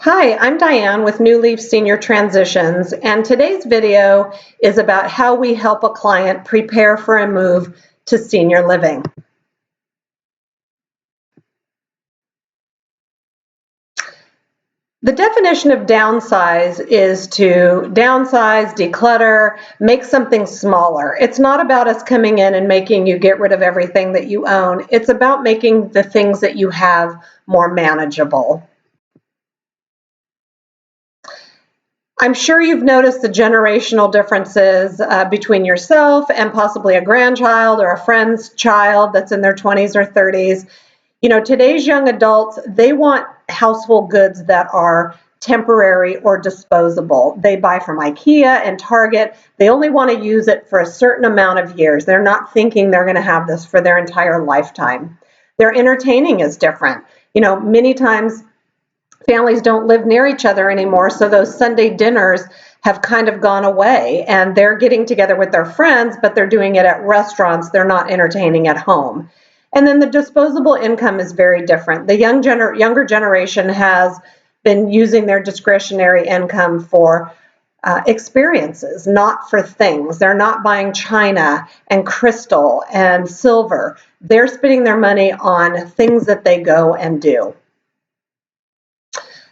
Hi, I'm Diane with New Leaf Senior Transitions, and today's video is about how we help a client prepare for a move to senior living. The definition of downsize is to downsize, declutter, make something smaller. It's not about us coming in and making you get rid of everything that you own. It's about making the things that you have more manageable. I'm sure you've noticed the generational differences between yourself and possibly a grandchild or a friend's child that's in their 20s or 30s. You know, today's young adults, they want household goods that are temporary or disposable. They buy from IKEA and Target. They only want to use it for a certain amount of years. They're not thinking they're going to have this for their entire lifetime. Their entertaining is different. You know, many times families don't live near each other anymore, so those Sunday dinners have kind of gone away, and they're getting together with their friends, but they're doing it at restaurants. They're not entertaining at home. And then the disposable income is very different. The younger generation has been using their discretionary income for experiences, not for things. They're not buying china and crystal and silver. They're spending their money on things that they go and do.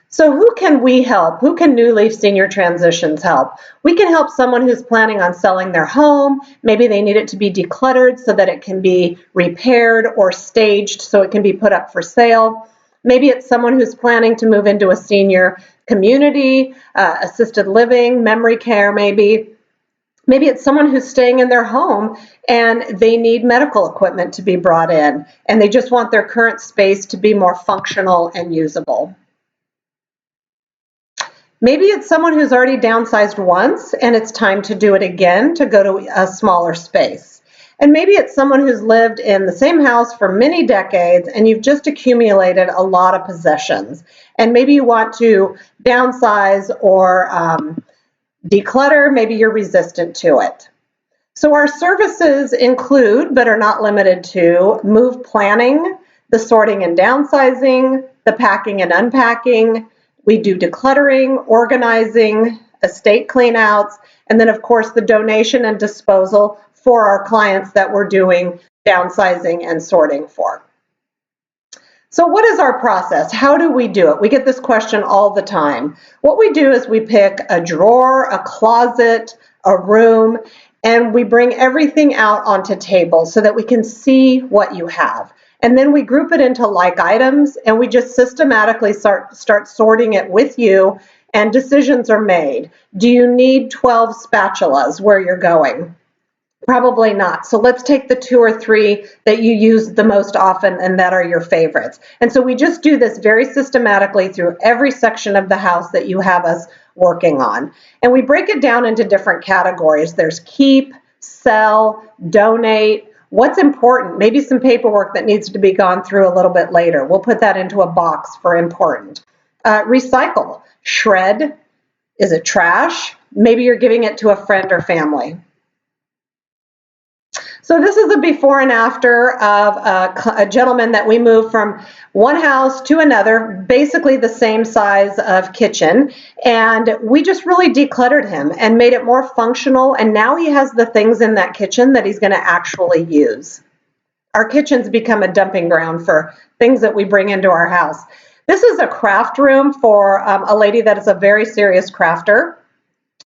So who can we help? Who can New Leaf Senior Transitions help? We can help someone who's planning on selling their home. Maybe they need it to be decluttered so that it can be repaired or staged so it can be put up for sale. Maybe it's someone who's planning to move into a senior community, assisted living, memory care maybe. Maybe it's someone who's staying in their home and they need medical equipment to be brought in, and they just want their current space to be more functional and usable. Maybe it's someone who's already downsized once and it's time to do it again, to go to a smaller space. And maybe it's someone who's lived in the same house for many decades and you've just accumulated a lot of possessions. And maybe you want to downsize or declutter, maybe you're resistant to it. So our services include, but are not limited to, move planning, the sorting and downsizing, the packing and unpacking. We do decluttering, organizing, estate cleanouts, and then of course the donation and disposal for our clients that we're doing downsizing and sorting for. So what is our process? How do we do it? We get this question all the time. What we do is we pick a drawer, a closet, a room, and we bring everything out onto tables so that we can see what you have. And then we group it into like items, and we just systematically start sorting it with you, and decisions are made. Do you need 12 spatulas where you're going? Probably not. So let's take the 2 or 3 that you use the most often and that are your favorites. And so we just do this very systematically through every section of the house that you have us working on. And we break it down into different categories. There's keep, sell, donate, what's important, maybe some paperwork that needs to be gone through a little bit later. We'll put that into a box for important. Recycle, shred, is it trash? Maybe you're giving it to a friend or family. So this is a before and after of a gentleman that we moved from one house to another, basically the same size of kitchen, and we just really decluttered him and made it more functional, and now he has the things in that kitchen that he's going to actually use. Our kitchen's become a dumping ground for things that we bring into our house. This is a craft room for a lady that is a very serious crafter.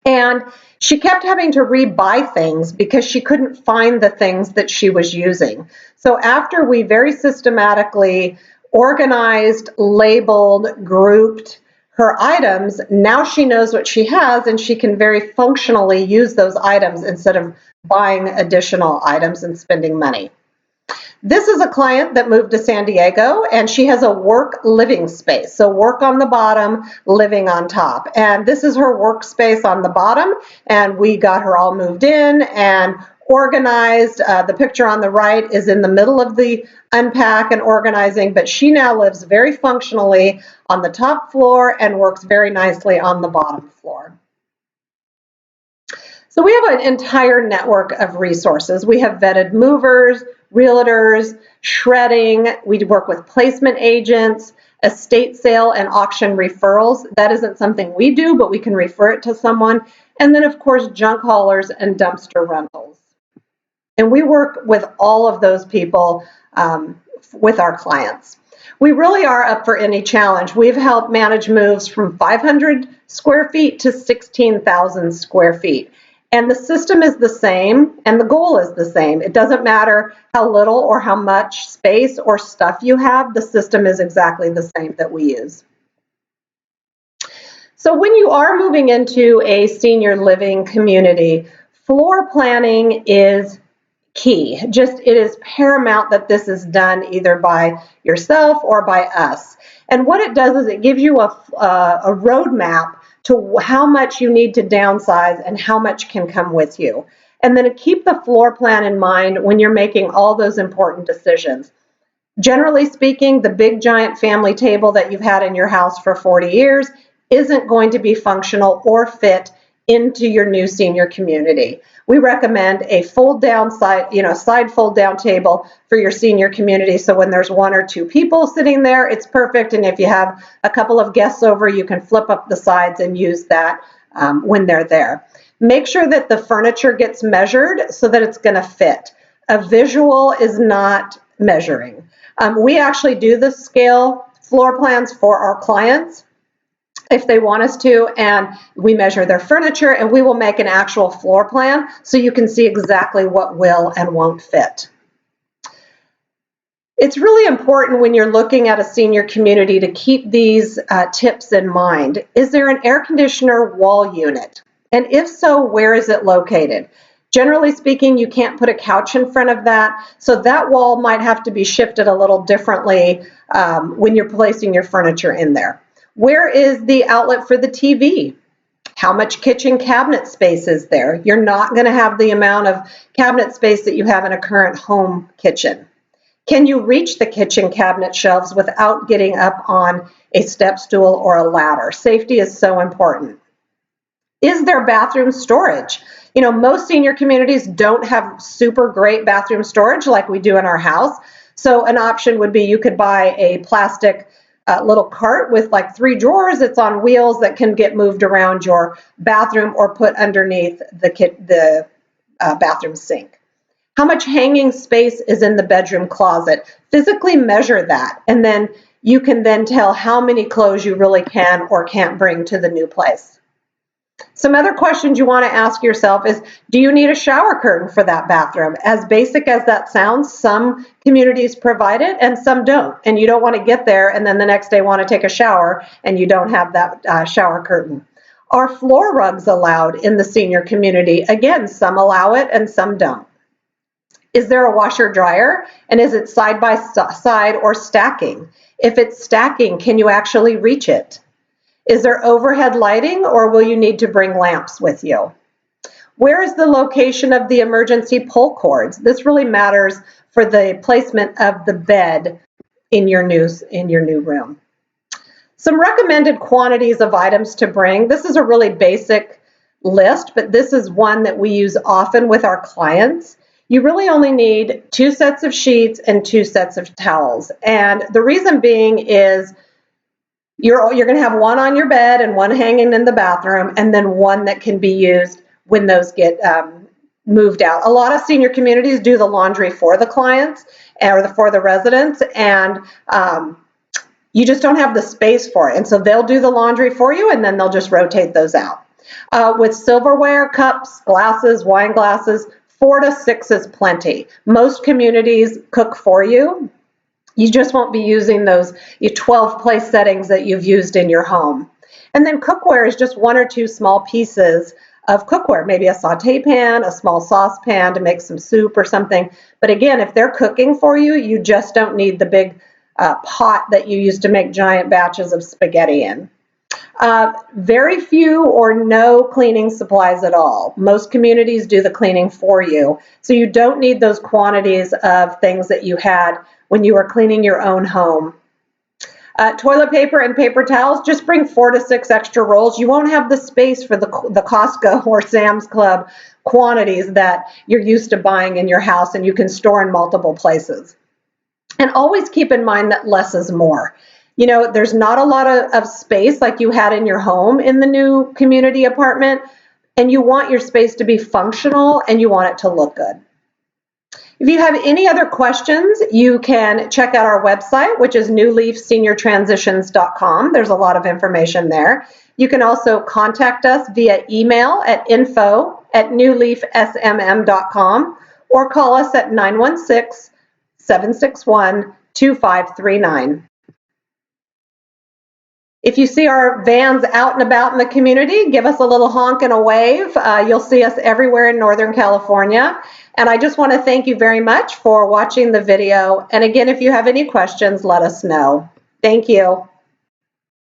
And she kept having to rebuy things because she couldn't find the things that she was using. So after we very systematically organized, labeled, grouped her items, now she knows what she has and she can very functionally use those items instead of buying additional items and spending money. This is a client that moved to San Diego, and she has a work living space. So work on the bottom, living on top. And this is her workspace on the bottom, and we got her all moved in and organized. The picture on the right is in the middle of the unpack and organizing, but she now lives very functionally on the top floor and works very nicely on the bottom floor. So we have an entire network of resources. We have vetted movers, realtors, shredding. We work with placement agents, estate sale and auction referrals. That isn't something we do, but we can refer it to someone. And then, of course, junk haulers and dumpster rentals. And we work with all of those people with our clients. We really are up for any challenge. We've helped manage moves from 500 square feet to 16,000 square feet. And the system is the same and the goal is the same. It doesn't matter how little or how much space or stuff you have, the system is exactly the same that we use. So when you are moving into a senior living community, floor planning is key. It is paramount that this is done either by yourself or by us. And what it does is it gives you a roadmap to how much you need to downsize and how much can come with you. And then keep the floor plan in mind when you're making all those important decisions. Generally speaking, the big giant family table that you've had in your house for 40 years isn't going to be functional or fit into your new senior community. We recommend a fold down side fold down table for your senior community. So when there's one or two people sitting there, it's perfect. And if you have a couple of guests over, you can flip up the sides and use that when they're there. Make sure that the furniture gets measured so that it's going to fit. A visual is not measuring. We actually do the scale floor plans for our clients if they want us to, and we measure their furniture and we will make an actual floor plan so you can see exactly what will and won't fit. It's really important when you're looking at a senior community to keep these tips in mind. Is there an air conditioner wall unit? And if so, where is it located? Generally speaking, you can't put a couch in front of that, so that wall might have to be shifted a little differently when you're placing your furniture in there. Where is the outlet for the TV? How much kitchen cabinet space is there? You're not going to have the amount of cabinet space that you have in a current home kitchen. Can you reach the kitchen cabinet shelves without getting up on a step stool or a ladder? Safety is so important. Is there bathroom storage? You know, most senior communities don't have super great bathroom storage like we do in our house. So an option would be you could buy a plastic little cart with like 3 drawers. It's on wheels that can get moved around your bathroom or put underneath the bathroom sink. How much hanging space is in the bedroom closet? Physically measure that, and then you can then tell how many clothes you really can or can't bring to the new place. Some other questions you want to ask yourself is, do you need a shower curtain for that bathroom? As basic as that sounds, some communities provide it and some don't. And you don't want to get there and then the next day want to take a shower and you don't have that shower curtain. Are floor rugs allowed in the senior community? Again, some allow it and some don't. Is there a washer dryer? And is it side by side or stacking? If it's stacking, can you actually reach it? Is there overhead lighting, or will you need to bring lamps with you? Where is the location of the emergency pull cords? This really matters for the placement of the bed in your new room. Some recommended quantities of items to bring. This is a really basic list, but this is one that we use often with our clients. You really only need 2 sets of sheets and 2 sets of towels. And the reason being is you're going to have one on your bed and one hanging in the bathroom, and then one that can be used when those get moved out. A lot of senior communities do the laundry for the clients or for the residents, and you just don't have the space for it. And so they'll do the laundry for you, and then they'll just rotate those out. With silverware, cups, glasses, wine glasses, 4 to 6 is plenty. Most communities cook for you. You just won't be using those 12 place settings that you've used in your home. And then cookware is just 1 or 2 small pieces of cookware, maybe a saute pan, a small saucepan to make some soup or something. But again, if they're cooking for you, you just don't need the big pot that you use to make giant batches of spaghetti in. Very few or no cleaning supplies at all. Most communities do the cleaning for you. So you don't need those quantities of things that you had when you were cleaning your own home. Toilet paper and paper towels, just bring 4 to 6 extra rolls. You won't have the space for the Costco or Sam's Club quantities that you're used to buying in your house and you can store in multiple places. And always keep in mind that less is more. You know, there's not a lot of space like you had in your home in the new community apartment, and you want your space to be functional and you want it to look good. If you have any other questions, you can check out our website, which is newleafseniortransitions.com. There's a lot of information there. You can also contact us via email at info@newleafsmm.com or call us at 916-761-2539. If you see our vans out and about in the community, give us a little honk and a wave. You'll see us everywhere in Northern California. And I just want to thank you very much for watching the video. And again, if you have any questions, let us know. Thank you.